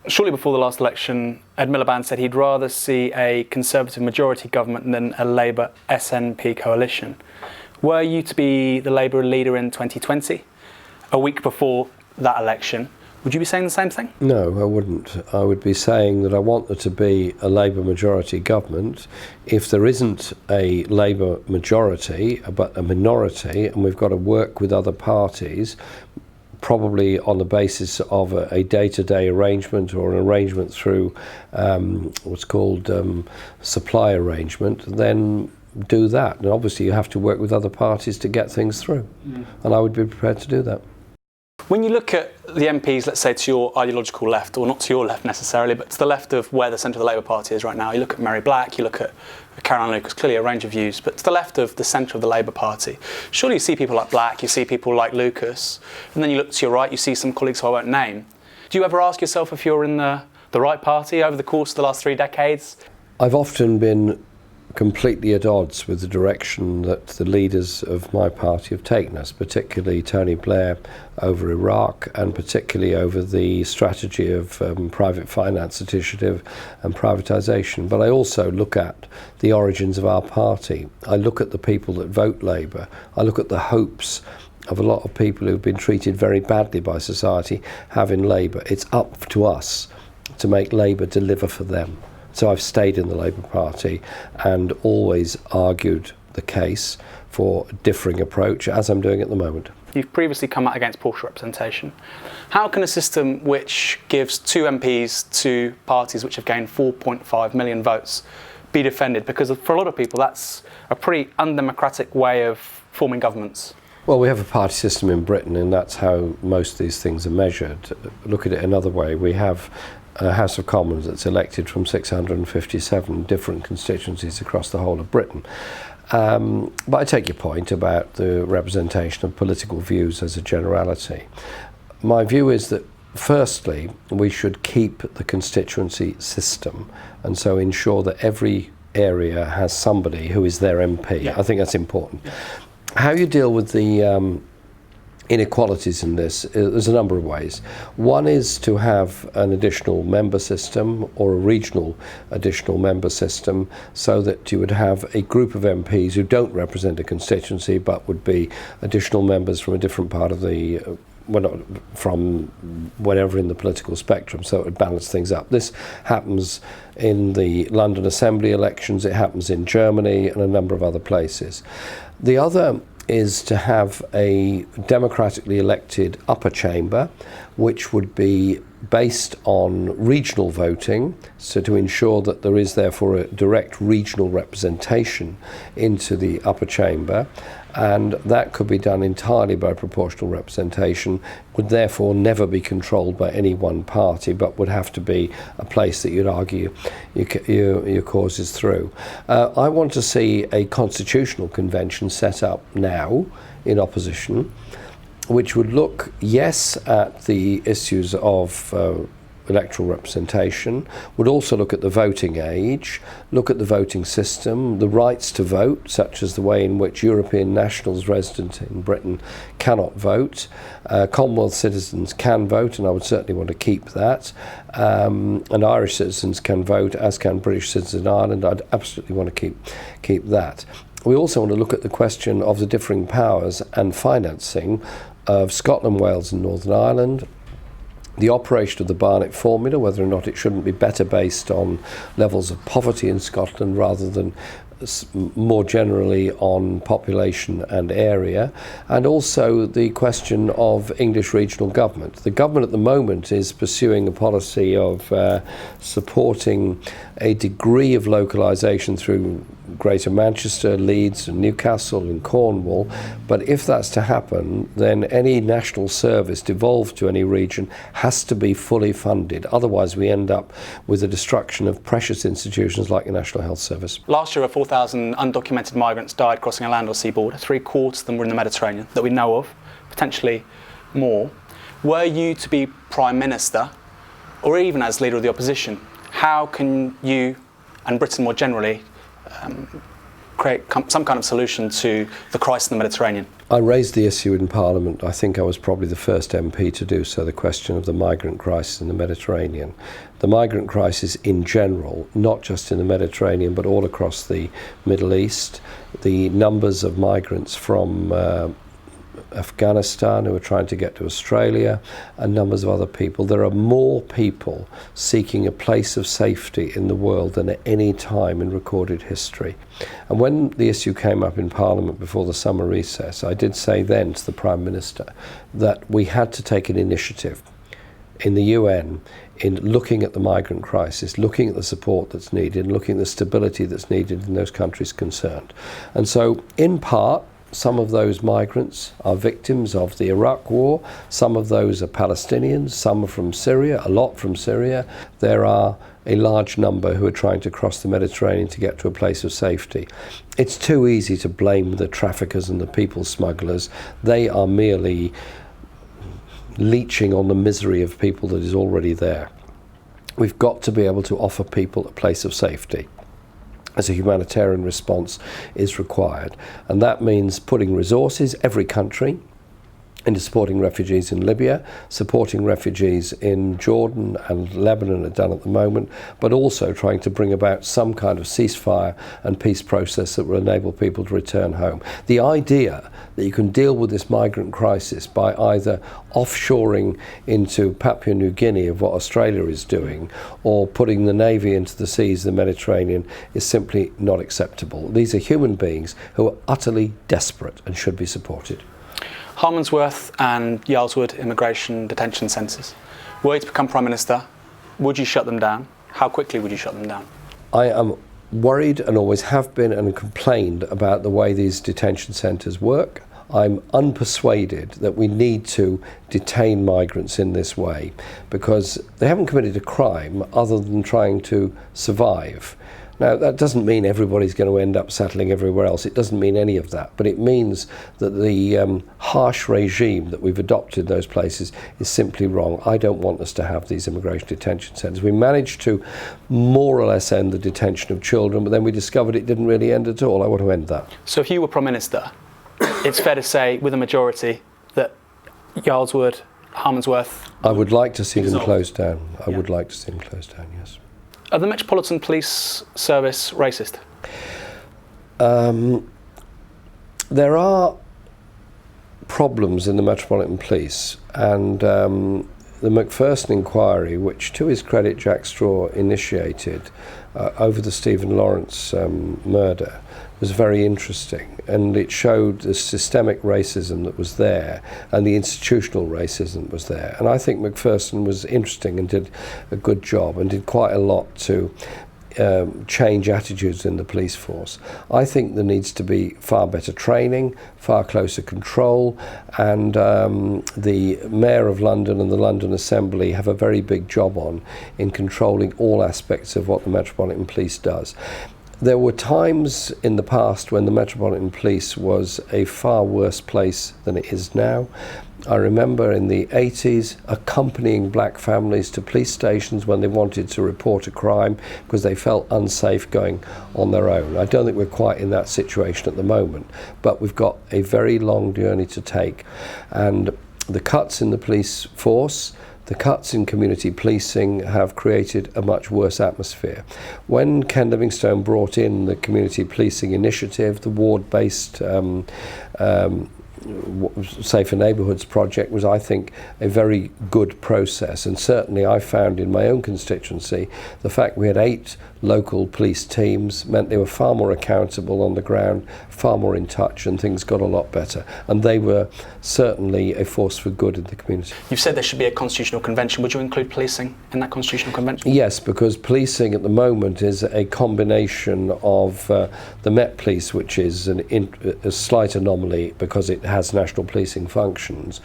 Shortly before the last election, Ed Miliband said he'd rather see a Conservative majority government than a Labour SNP coalition. Were you to be the Labour leader in 2020, a week before that election, would you be saying the same thing? No, I wouldn't. I would be saying that I want there to be a Labour majority government. If there isn't a Labour majority, but a minority, and we've got to work with other parties, probably on the basis of a day-to-day arrangement or an arrangement through what's called supply arrangement, then do that. And obviously you have to work with other parties to get things through. And I would be prepared to do that. When you look at the MPs, let's say to your ideological left, or not to your left necessarily, but to the left of where the centre of the Labour Party is right now, you look at Mary Black, you look at Caroline Lucas, clearly a range of views, but to the left of the centre of the Labour Party, surely you see people like Black, you see people like Lucas, and then you look to your right, you see some colleagues who I won't name. Do you ever ask yourself if you're in the right party over the course of the last 3 decades? I've often been completely at odds with the direction that the leaders of my party have taken us, particularly Tony Blair over Iraq and particularly over the strategy of private finance initiative and privatisation. But I also look at the origins of our party. I look at the people that vote Labour. I look at the hopes of a lot of people who've been treated very badly by society having Labour. It's up to us to make Labour deliver for them. So I've stayed in the Labour Party and always argued the case for a differing approach, as I'm doing at the moment. You've previously come out against proportional representation. How can a system which gives 2 MPs to parties which have gained 4.5 million votes be defended? Because for a lot of people, that's a pretty undemocratic way of forming governments. Well, we have a party system in Britain, and that's how most of these things are measured. Look at it another way. We have a House of Commons that's elected from 657 different constituencies across the whole of Britain. But I take your point about the representation of political views as a generality. My view is that firstly, we should keep the constituency system and so ensure that every area has somebody who is their MP. Yeah. I think that's important. Yeah. How you deal with the inequalities in this, there's a number of ways. One is to have an additional member system or a regional additional member system so that you would have a group of MPs who don't represent a constituency but would be additional members from a different part of the from wherever in the political spectrum, so it would balance things up. This happens in the London Assembly elections, it happens in Germany and a number of other places. The other is to have a democratically elected upper chamber, which would be based on regional voting, so to ensure that there is therefore a direct regional representation into the upper chamber, and that could be done entirely by proportional representation, would therefore never be controlled by any one party, but would have to be a place that you'd argue your causes through. I want to see a constitutional convention set up now in opposition, which would look, yes, at the issues of electoral representation, would also look at the voting age, look at the voting system, the rights to vote, such as the way in which European nationals resident in Britain cannot vote. Commonwealth citizens can vote, and I would certainly want to keep that. And Irish citizens can vote, as can British citizens in Ireland. I'd absolutely want to keep that. We also want to look at the question of the differing powers and financing of Scotland, Wales and Northern Ireland, the operation of the Barnett formula, whether or not it shouldn't be better based on levels of poverty in Scotland rather than more generally on population and area, and also the question of English regional government. The government at the moment is pursuing a policy of supporting a degree of localisation through Greater Manchester, Leeds and Newcastle and Cornwall, but if that's to happen, then any national service devolved to any region has to be fully funded. Otherwise we end up with the destruction of precious institutions like the National Health Service. Last year, 4,000 undocumented migrants died crossing a land or sea border. 3/4 of them were in the Mediterranean that we know of, potentially more. Were you to be Prime Minister, or even as Leader of the Opposition, how can you and Britain more generally create some kind of solution to the crisis in the Mediterranean? I raised the issue in Parliament. I think I was probably the first MP to do so, the question of the migrant crisis in the Mediterranean. The migrant crisis in general, not just in the Mediterranean, but all across the Middle East. The numbers of migrants from Afghanistan who are trying to get to Australia, and numbers of other people. There are more people seeking a place of safety in the world than at any time in recorded history. And when the issue came up in Parliament before the summer recess, I did say then to the Prime Minister that we had to take an initiative in the UN in looking at the migrant crisis, looking at the support that's needed, looking at the stability that's needed in those countries concerned. And so, in part, some of those migrants are victims of the Iraq war. Some of those are Palestinians. Some are from Syria, a lot from Syria. There are a large number who are trying to cross the Mediterranean to get to a place of safety. It's too easy to blame the traffickers and the people smugglers. They are merely leeching on the misery of people that is already there. We've got to be able to offer people a place of safety as a humanitarian response is required. And that means putting resources, every country, into supporting refugees in Libya, supporting refugees in Jordan and Lebanon are done at the moment, but also trying to bring about some kind of ceasefire and peace process that will enable people to return home. The idea that you can deal with this migrant crisis by either offshoring into Papua New Guinea of what Australia is doing, or putting the Navy into the seas of the Mediterranean is simply not acceptable. These are human beings who are utterly desperate and should be supported. Harmondsworth and Yarlswood immigration detention centres. Were you to become Prime Minister, would you shut them down? How quickly would you shut them down? I am worried and always have been and complained about the way these detention centres work. I'm unpersuaded that we need to detain migrants in this way because they haven't committed a crime other than trying to survive. Now, that doesn't mean everybody's going to end up settling everywhere else. It doesn't mean any of that. But it means that the harsh regime that we've adopted in those places is simply wrong. I don't want us to have these immigration detention centres. We managed to more or less end the detention of children, but then we discovered it didn't really end at all. I want to end that. So if you were Prime Minister, it's fair to say, with a majority, that Yarlswood, Harmondsworth... I would like to see them closed down. I would like to see them closed down, yes. Are the Metropolitan Police Service racist? There are problems in the Metropolitan Police, and the Macpherson inquiry, which to his credit Jack Straw initiated over the Stephen Lawrence murder, was very interesting, and it showed the systemic racism that was there and the institutional racism that was there. And I think Macpherson was interesting and did a good job and did quite a lot to change attitudes in the police force. I think there needs to be far better training, far closer control, and the Mayor of London and the London Assembly have a very big job on in controlling all aspects of what the Metropolitan Police does. There were times in the past when the Metropolitan Police was a far worse place than it is now. I remember in the 80s accompanying black families to police stations when they wanted to report a crime because they felt unsafe going on their own. I don't think we're quite in that situation at the moment, but we've got a very long journey to take. And the cuts in the police force, the cuts in community policing have created a much worse atmosphere. When Ken Livingstone brought in the community policing initiative, the ward-based Safer Neighbourhoods project was, I think, a very good process, and certainly I found in my own constituency the fact we had 8 local police teams meant they were far more accountable on the ground, far more in touch, and things got a lot better, and they were certainly a force for good in the community. You've said there should be a constitutional convention. Would you include policing in that constitutional convention? Yes, because policing at the moment is a combination of the Met Police, which is a slight anomaly because it has national policing functions.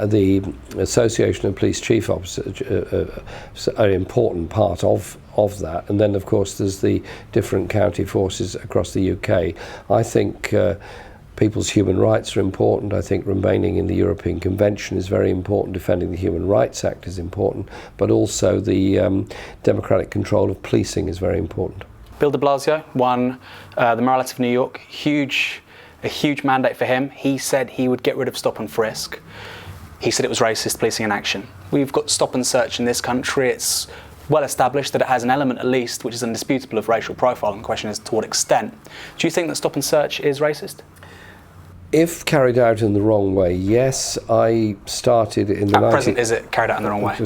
The Association of Police Chief Officers are an important part of that, and then of course there's the different county forces across the UK. I think people's human rights are important. I think remaining in the European Convention is very important. Defending the Human Rights Act is important, but also the democratic control of policing is very important. Bill de Blasio won the mayor of New York. A huge mandate for him. He said he would get rid of stop and frisk. He said it was racist policing in action. We've got stop and search in this country. It's well established that it has an element, at least, which is indisputable, of racial profiling. The question is to what extent. Do you think that stop and search is racist? If carried out in the wrong way, yes. I started in the... At present, is it carried out in the wrong way?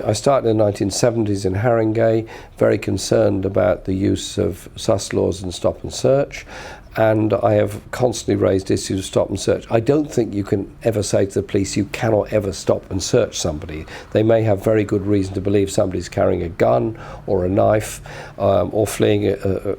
I started in the 1970s in Haringey, very concerned about the use of sus laws and stop and search, and I have constantly raised issues of stop and search. I don't think you can ever say to the police you cannot ever stop and search somebody. They may have very good reason to believe somebody's carrying a gun or a knife or fleeing a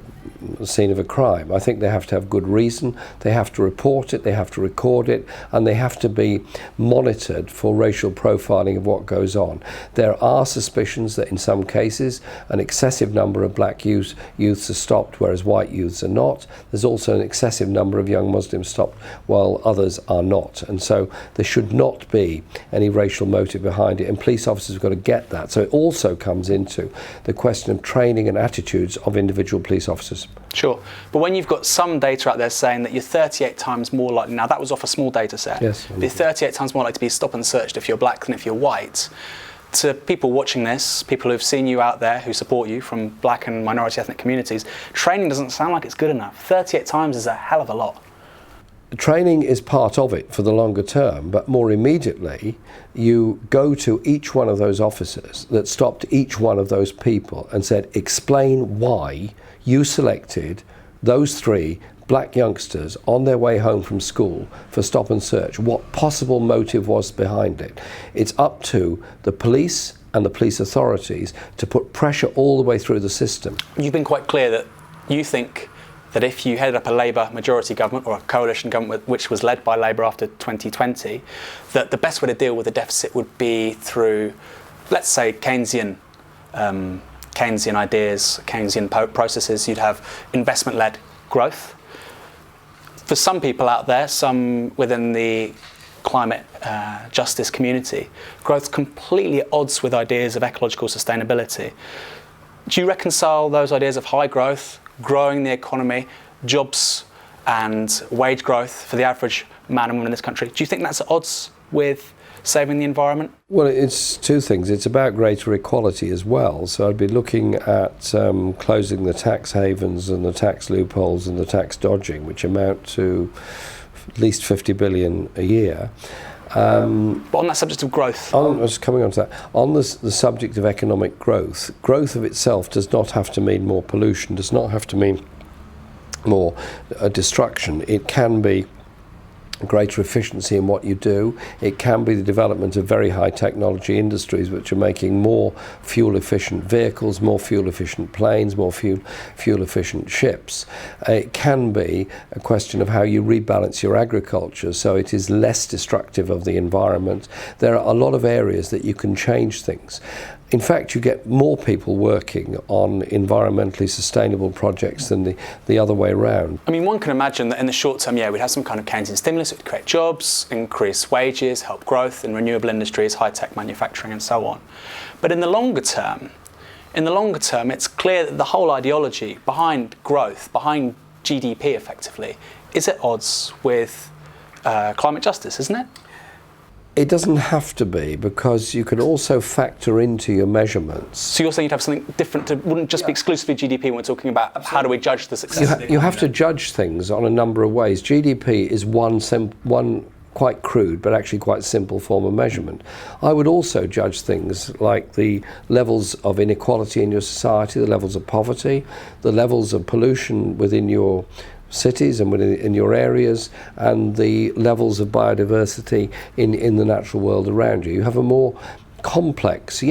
scene of a crime. I think they have to have good reason, they have to report it, they have to record it, and they have to be monitored for racial profiling of what goes on. There are suspicions that in some cases an excessive number of black youths are stopped, whereas white youths are not. There's also an excessive number of young Muslims stopped while others are not, and so there should not be any racial motive behind it, and police officers have got to get that. So it also comes into the question of training and attitudes of individual police officers. Sure, but when you've got some data out there saying that you're 38 times more likely, now that was off a small data set, yes, but you're 38 times more likely to be stop and searched if you're black than if you're white. To people watching this, people who've seen you out there, who support you from black and minority ethnic communities, training doesn't sound like it's good enough. 38 times is a hell of a lot. Training is part of it for the longer term, but more immediately you go to each one of those officers that stopped each one of those people and said, explain why you selected those 3 black youngsters on their way home from school for stop and search. What possible motive was behind it? It's up to the police and the police authorities to put pressure all the way through the system. You've been quite clear that you think that if you headed up a Labour majority government or a coalition government which was led by Labour after 2020, that the best way to deal with the deficit would be through, let's say, Keynesian ideas, Keynesian processes. You'd have investment-led growth. For some people out there, some within the climate justice community, growth's completely at odds with ideas of ecological sustainability. Do you reconcile those ideas of high growth, growing the economy, jobs and wage growth for the average man and woman in this country? Do you think that's at odds with saving the environment? Well, it's 2 things. It's about greater equality as well. So I'd be looking at closing the tax havens and the tax loopholes and the tax dodging, which amount to at least 50 billion a year. But on that subject of growth? I was coming on to that. On the subject of economic growth, growth of itself does not have to mean more pollution, does not have to mean more destruction. It can be greater efficiency in what you do. It can be the development of very high technology industries which are making more fuel efficient vehicles, more fuel efficient planes, more fuel efficient ships. It can be a question of how you rebalance your agriculture so it is less destructive of the environment. There are a lot of areas that you can change things. In fact, you get more people working on environmentally sustainable projects than the other way around. I mean, one can imagine that in the short term, we'd have some kind of Keynesian stimulus, it would create jobs, increase wages, help growth in renewable industries, high-tech manufacturing and so on. But in the longer term, it's clear that the whole ideology behind growth, behind GDP effectively, is at odds with climate justice, isn't it? It doesn't have to be, because you can also factor into your measurements. So you're saying you'd have something different, wouldn't just be exclusively GDP when we're talking about how do we judge the success? You have to judge things on a number of ways. GDP is one quite crude but actually quite simple form of measurement. I would also judge things like the levels of inequality in your society, the levels of poverty, the levels of pollution within your cities and in your areas, and the levels of biodiversity in the natural world around you. You have a more complex,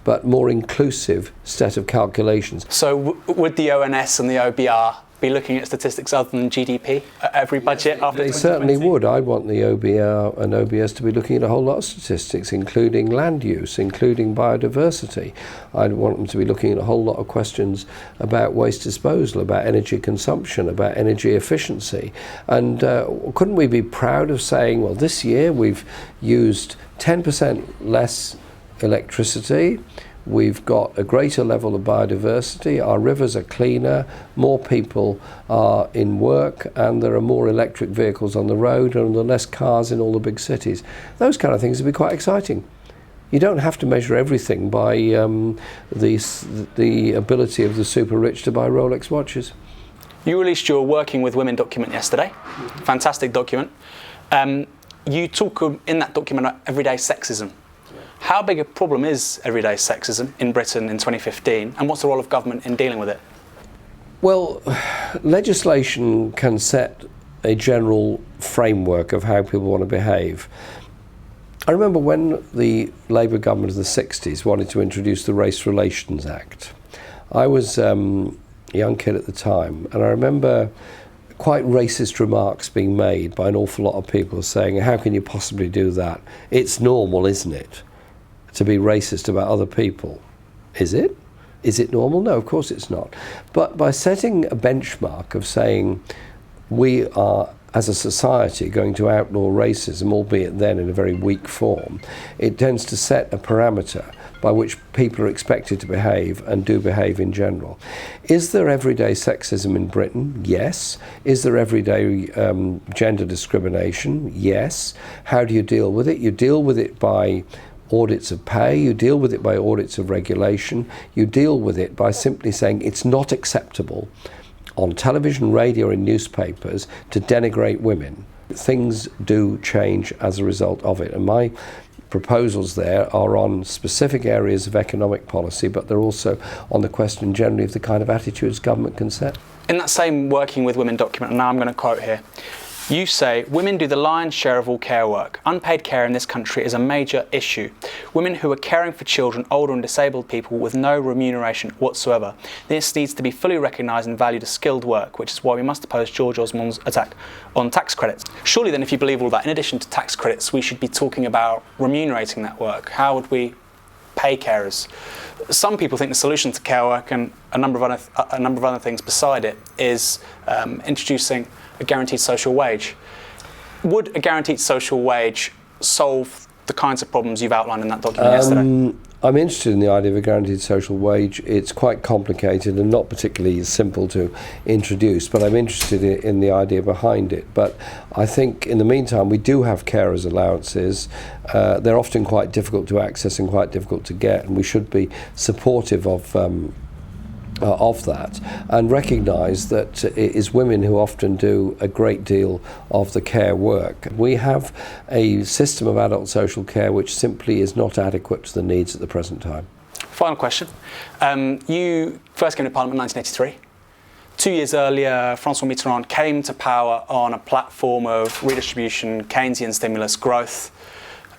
but more inclusive set of calculations. So would the ONS and the OBR be looking at statistics other than GDP at every budget after 2020? They certainly would. I want the OBR and OBS to be looking at a whole lot of statistics, including land use, including biodiversity. I'd want them to be looking at a whole lot of questions about waste disposal, about energy consumption, about energy efficiency. And couldn't we be proud of saying, well, this year we've used 10% less electricity, we've got a greater level of biodiversity, our rivers are cleaner, more people are in work, and there are more electric vehicles on the road, and there are less cars in all the big cities. Those kind of things would be quite exciting. You don't have to measure everything by the ability of the super rich to buy Rolex watches. You released your Working with Women document yesterday. Fantastic document. You talk in that document about everyday sexism. How big a problem is everyday sexism in Britain in 2015, and what's the role of government in dealing with it? Well, legislation can set a general framework of how people want to behave. I remember when the Labour government of the 60s wanted to introduce the Race Relations Act. I was a young kid at the time, and I remember quite racist remarks being made by an awful lot of people saying, how can you possibly do that? It's normal, isn't it, to be racist about other people? Is it? Is it normal? No, of course it's not. But by setting a benchmark of saying we are, as a society, going to outlaw racism, albeit then in a very weak form, it tends to set a parameter by which people are expected to behave and do behave in general. Is there everyday sexism in Britain? Yes. Is there everyday gender discrimination? Yes. How do you deal with it? You deal with it by audits of pay, you deal with it by audits of regulation, you deal with it by simply saying it's not acceptable on television, radio and newspapers to denigrate women. Things do change as a result of it, and my proposals there are on specific areas of economic policy, but they're also on the question generally of the kind of attitudes government can set. In that same Working with Women document, and now I'm going to quote here, you say, women do the lion's share of all care work. Unpaid care in this country is a major issue. Women who are caring for children, older and disabled people with no remuneration whatsoever. This needs to be fully recognised and valued as skilled work, which is why we must oppose George Osborne's attack on tax credits. Surely then, if you believe all that, in addition to tax credits, we should be talking about remunerating that work. How would we pay carers? Some people think the solution to care work and a number of other things beside it is introducing a guaranteed social wage. Would a guaranteed social wage solve the kinds of problems you've outlined in that document yesterday? I'm interested in the idea of a guaranteed social wage. It's quite complicated and not particularly simple to introduce, but I'm interested in the idea behind it. But I think in the meantime we do have carers allowances. They're often quite difficult to access and quite difficult to get, and we should be supportive of that and recognise that it is women who often do a great deal of the care work. We have a system of adult social care which simply is not adequate to the needs at the present time. Final question. You first came to Parliament in 1983. 2 years earlier, François Mitterrand came to power on a platform of redistribution, Keynesian stimulus, growth,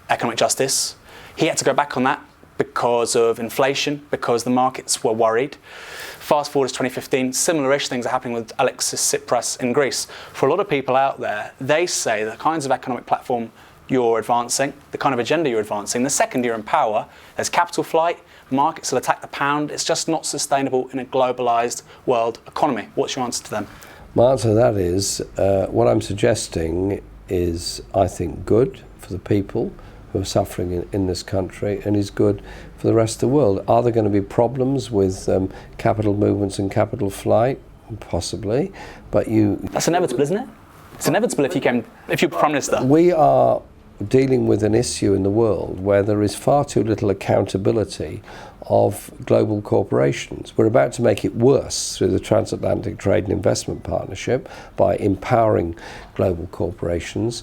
economic justice. He had to go back on that because of inflation, because the markets were worried. Fast forward to 2015, similar-ish things are happening with Alexis Tsipras in Greece. For a lot of people out there, they say the kinds of economic platform you're advancing, the kind of agenda you're advancing, the second you're in power, there's capital flight, markets will attack the pound. It's just not sustainable in a globalised world economy. What's your answer to them? My answer to that is, what I'm suggesting is, I think, good for the people who are suffering in this country and is good for the rest of the world. Are there going to be problems with capital movements and capital flight? Possibly, but that's inevitable, isn't it? It's inevitable if you're Prime Minister. We are dealing with an issue in the world where there is far too little accountability of global corporations. We're about to make it worse through the Transatlantic Trade and Investment Partnership by empowering global corporations.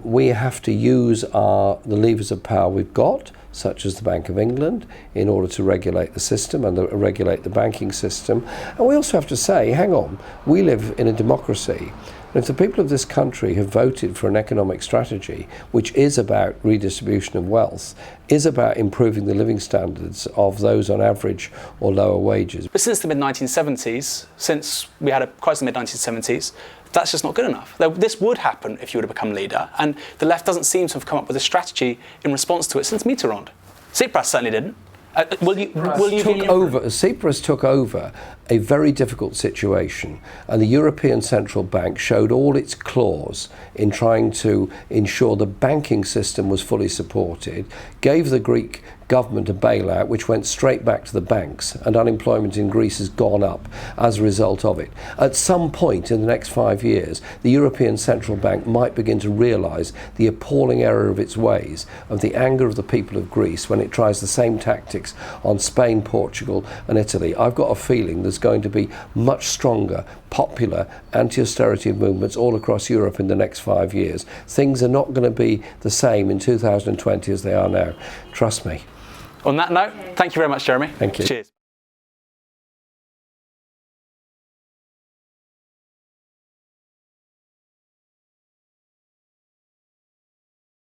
We have to use the levers of power we've got, such as the Bank of England, in order to regulate the system and regulate the banking system. And we also have to say, hang on, we live in a democracy. And if the people of this country have voted for an economic strategy which is about redistribution of wealth, is about improving the living standards of those on average or lower wages. But since the mid-1970s, since we had a crisis in the mid-1970s, that's just not good enough. This would happen if you were to become leader, and the left doesn't seem to have come up with a strategy in response to it since Mitterrand. Tsipras certainly didn't. Tsipras took over a very difficult situation, and the European Central Bank showed all its claws in trying to ensure the banking system was fully supported, gave the Greek government a bailout which went straight back to the banks, and unemployment in Greece has gone up as a result of it. At some point in the next 5 years, the European Central Bank might begin to realise the appalling error of its ways, of the anger of the people of Greece when it tries the same tactics on Spain, Portugal and Italy. I've got a feeling there's going to be much stronger popular anti-austerity movements all across Europe in the next 5 years. Things are not going to be the same in 2020 as they are now. Trust me. On that note, thank you very much, Jeremy. Thank you. Cheers.